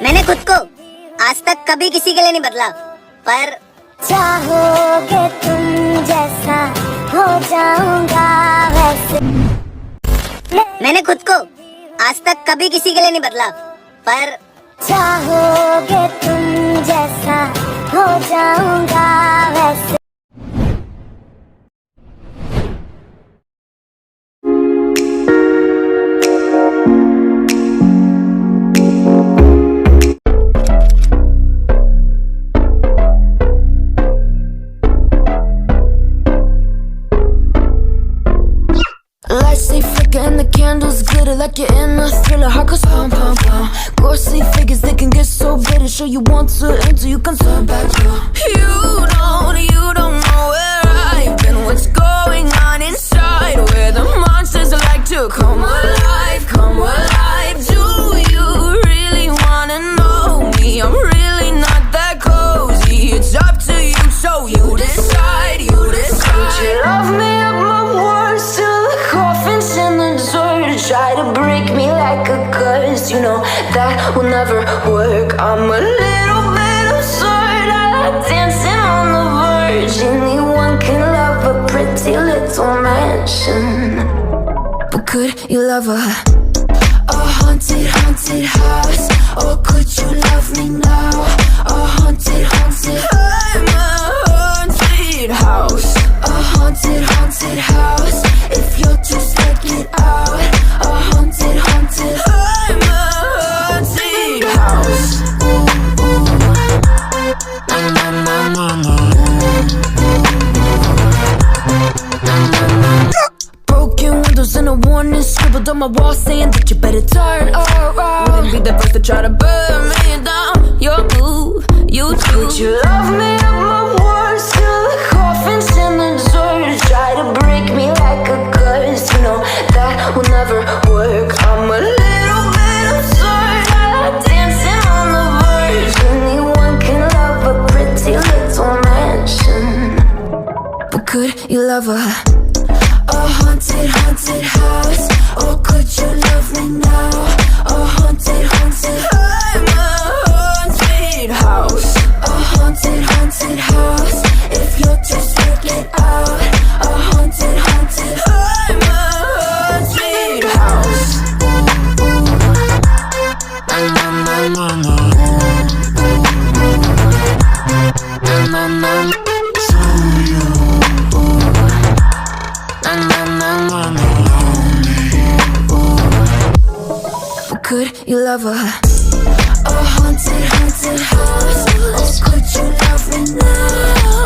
मैंने खुद को आज तक कभी किसी के लिए नहीं बदला, पर चाहोगे तुम जैसा हो जाऊंगा वैसे। मैंने खुद को आज तक कभी किसी के लिए नहीं बदला, पर चाहोगे तुम जैसा हो जाऊंगा वैसे। Lights they flicker and the candles glitter like you're in a thriller. Heart goes pum pum pum. Ghostly figures they can get so bitter. Sure you want to enter, you can turn back. You don't know where I've been. What's going on inside? Where the monsters like to come alive, come alive. Do you really wanna know me? I'm really not that cozy. It's up to you, so you decide. You decide. Would you love me up my words till the coffins in the dirt? Try to break me like a curse. You know that will never work. I'm a little bit absurd. I like dancing on the verge. Anyone can love a pretty little mansion, but could you love a haunted, haunted house? Or could you love me now? A haunted, haunted. I'm a haunted house. A haunted, haunted house. If you're too scared, get out. A haunted, haunted. I'm a haunted house. Na na na na na. Broken windows and a warning scribbled on my wall saying that you better turn around. Wouldn't be the first to try to burn me down. Your move, you do. Would you love me up my words till the coffins in the dirt? Try to break me like a curse. You know that will never work. I'm a little bit absurd. I like dancing on the verge. Anyone can love a pretty little mansion, but could you love a haunted, haunted house? Or could you love me now? A haunted, haunted. I'm a haunted house. A haunted, haunted house. If you're too scared, get out. A haunted, haunted. I'm a haunted house. Na na na na na. Na na na. Could you love a haunted, haunted house? Or could you love me now?